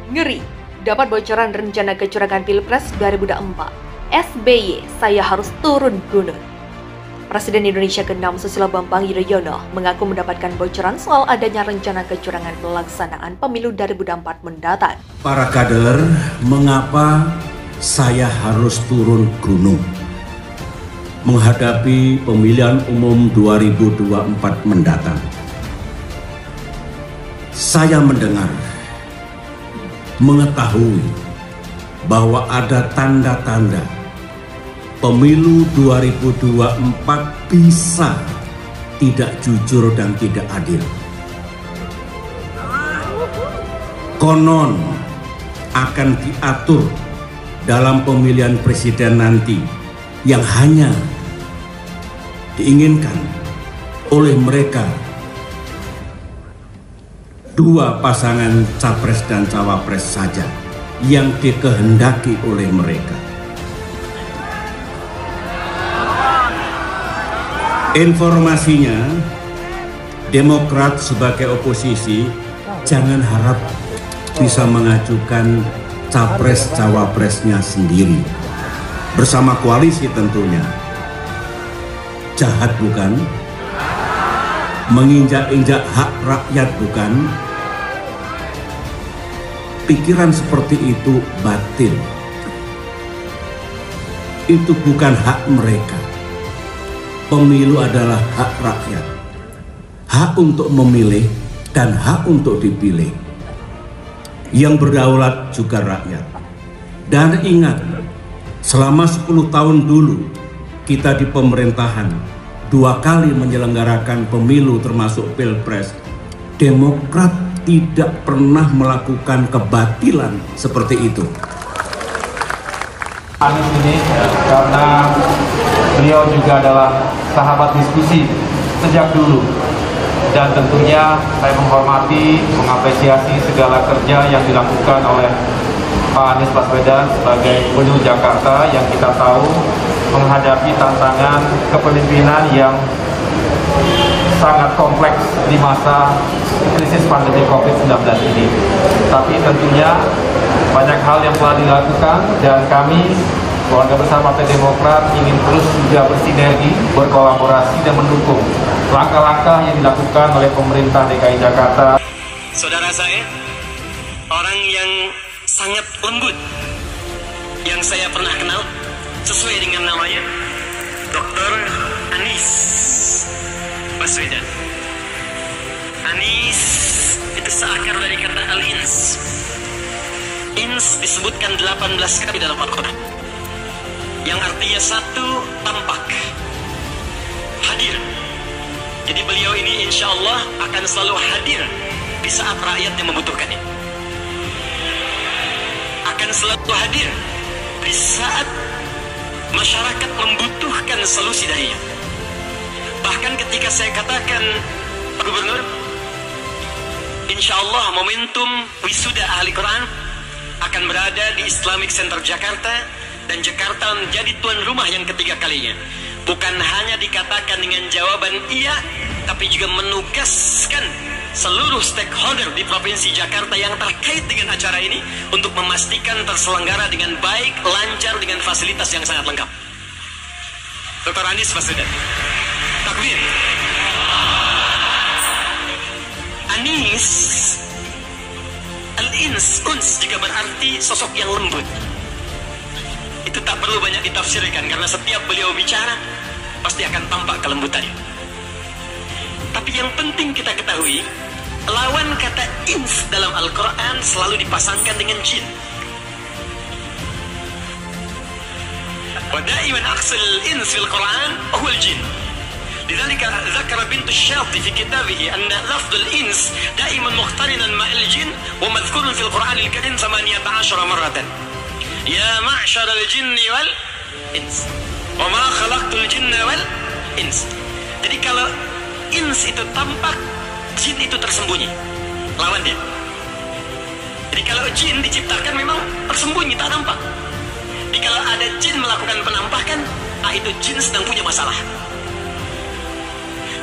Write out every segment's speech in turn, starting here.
Ngeri, dapat bocoran rencana kecurangan Pilpres 2024. SBY, saya harus turun gunung. Presiden Indonesia ke-6 Susilo Bambang Yudhoyono mengaku mendapatkan bocoran soal adanya rencana kecurangan pelaksanaan pemilu 2024 mendatang. Para kader, mengapa saya harus turun gunung menghadapi pemilihan umum 2024 mendatang? Saya mendengar, mengetahui bahwa ada tanda-tanda pemilu 2024 bisa tidak jujur dan tidak adil. Konon akan diatur dalam pemilihan presiden nanti yang hanya diinginkan oleh mereka dua pasangan capres dan cawapres saja yang dikehendaki oleh mereka. Informasinya, Demokrat sebagai oposisi jangan harap bisa mengajukan capres-cawapresnya sendiri bersama koalisi tentunya. Jahat bukan? Menginjak-injak hak rakyat bukan? Pikiran seperti itu batil. Itu bukan hak mereka. Pemilu adalah hak rakyat. Hak untuk memilih dan hak untuk dipilih. Yang berdaulat juga rakyat. Dan ingat, selama 10 tahun dulu kita di pemerintahan 2 kali menyelenggarakan pemilu termasuk Pilpres. Demokrat tidak pernah melakukan kebatilan seperti itu. Anies ini karena beliau juga adalah sahabat diskusi sejak dulu, dan tentunya saya menghormati, mengapresiasi segala kerja yang dilakukan oleh Pak Anies Baswedan sebagai Gubernur Jakarta yang kita tahu menghadapi tantangan kepemimpinan yang sangat kompleks di masa krisis pandemi COVID-19 ini. Tapi tentunya banyak hal yang telah dilakukan, dan kami keluarga besar Partai Demokrat ingin terus juga bersinergi, berkolaborasi dan mendukung langkah-langkah yang dilakukan oleh pemerintah DKI Jakarta. Saudara saya, orang yang sangat lembut yang saya pernah kenal, sesuai dengan namanya, Dr. Anies Baswedan. Anies itu seakar dari kata al-ins. Ins disebutkan 18 kali dalam Al-Quran, yang artinya satu, tampak, hadir. Jadi beliau ini insya Allah akan selalu hadir di saat rakyat yang membutuhkannya. Akan selalu hadir di saat masyarakat membutuhkan solusi darinya. Bahkan ketika saya katakan, Pak Gubernur, insya Allah momentum wisuda ahli Quran akan berada di Islamic Center Jakarta, dan Jakarta menjadi tuan rumah yang ketiga kalinya. Bukan hanya dikatakan dengan jawaban iya, tapi juga menugaskan seluruh stakeholder di Provinsi Jakarta yang terkait dengan acara ini untuk memastikan terselenggara dengan baik, lancar, dengan fasilitas yang sangat lengkap. Dr. Anies Baswedan. Takbir. Anies, al-ins, uns juga berarti sosok yang lembut. Itu tak perlu banyak ditafsirkan, karena setiap beliau bicara pasti akan tampak kelembutannya. Tapi yang penting kita ketahui, lawan kata ins dalam Al-Quran selalu dipasangkan dengan jin. Wa da'iman aqsal ins fil Quran huwa al-jin. لذلك ذكر بنت الشاطئ في كتابه أن لفظ الإنس دائما مقترنا مع الجن، ومذكور في القرآن الكريم 18 مرة. يا معشر الجن والإنس وما خلقت الجن والإنس. Jadi kalau ins itu tampak, jin itu tersembunyi, lawan dia. Jadi kalau jin diciptakan memang tersembunyi, tak nampak. Jadi kalau ada jin melakukan penampakan, itu jin sedang punya masalah.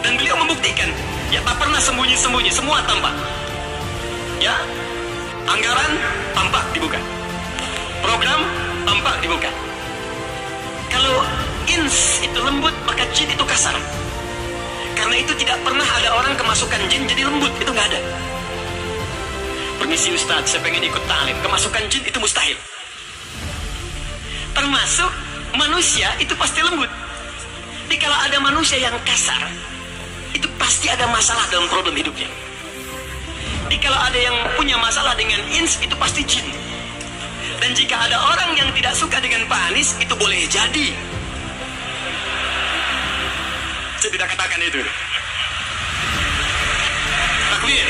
Dan beliau membuktikan, ya tak pernah sembunyi-sembunyi, semua tampak. Ya, Anggaran tampak dibuka. Program tampak dibuka. Kalau ins itu lembut, maka jin itu kasar. Karena itu tidak pernah ada orang kemasukan jin jadi lembut, itu nggak ada. Permisi Ustadz, saya pengen ikut ta'lim. Kemasukan jin itu mustahil. Termasuk manusia itu pasti lembut. Jadi kalau ada manusia yang kasar, itu pasti ada masalah dalam problem hidupnya. Jadi kalau ada yang punya masalah dengan ins, itu pasti jin. Dan jika ada orang yang tidak suka dengan Pak Anies, itu boleh jadi. Saya tidak katakan itu. Takbir.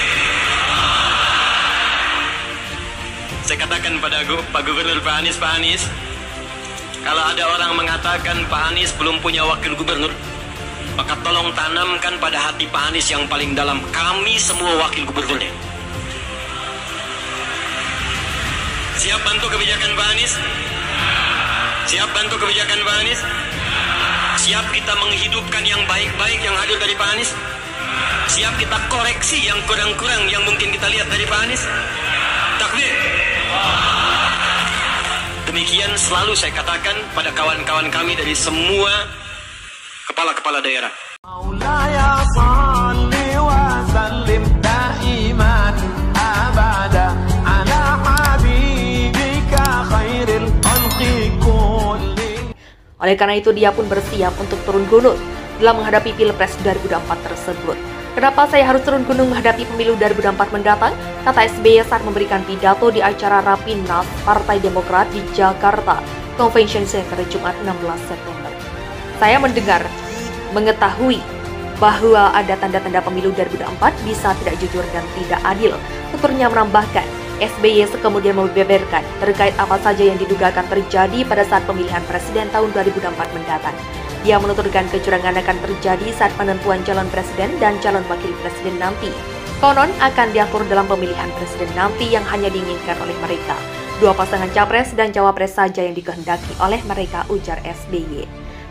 Saya katakan pada Pak Gubernur Pak Anies, kalau ada orang mengatakan Pak Anies belum punya wakil gubernur, maka tolong tanamkan pada hati Pak Anies yang paling dalam, kami semua wakil gubernurnya. Siap bantu kebijakan Pak Anies? Siap bantu kebijakan Pak Anies? Siap kita menghidupkan yang baik-baik yang hadir dari Pak Anies? Siap kita koreksi yang kurang-kurang yang mungkin kita lihat dari Pak Anies? Takbir. Demikian selalu saya katakan pada kawan-kawan kami dari semua kepala-kepala daerah. Oleh karena itu dia pun bersiap untuk turun gunung dalam menghadapi Pilpres 2024 tersebut. Kenapa saya harus turun gunung menghadapi pemilu 2024 mendatang? Kata SBY saat memberikan pidato di acara Rapimnas Partai Demokrat di Jakarta Convention Center Jumat 16 September. Saya mengetahui bahwa ada tanda-tanda pemilu 2024 bisa tidak jujur dan tidak adil. Tuturnya menambahkan, SBY kemudian membeberkan terkait apa saja yang diduga akan terjadi pada saat pemilihan presiden tahun 2024 mendatang. Dia menuturkan kecurangan akan terjadi saat penentuan calon presiden dan calon wakil presiden nanti. Konon akan diatur dalam pemilihan presiden nanti yang hanya diinginkan oleh mereka. Dua pasangan capres dan cawapres saja yang dikehendaki oleh mereka, ujar SBY.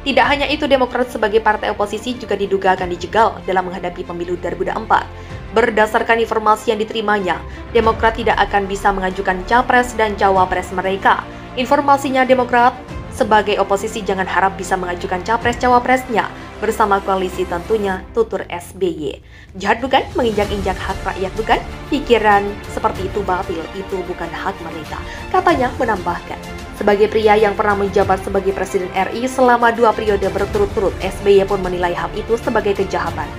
Tidak hanya itu, Demokrat sebagai partai oposisi juga diduga akan dijegal dalam menghadapi pemilu 2024. Berdasarkan informasi yang diterimanya, Demokrat tidak akan bisa mengajukan capres dan cawapres mereka. Informasinya, Demokrat sebagai oposisi jangan harap bisa mengajukan capres-cawapresnya bersama koalisi tentunya, tutur SBY. Jahat bukan? Menginjak-injak hak rakyat bukan? Pikiran seperti itu batil, itu bukan hak mereka. Katanya menambahkan, sebagai pria yang pernah menjabat sebagai Presiden RI selama 2 periode berturut-turut, SBY pun menilai hal itu sebagai kejahatan.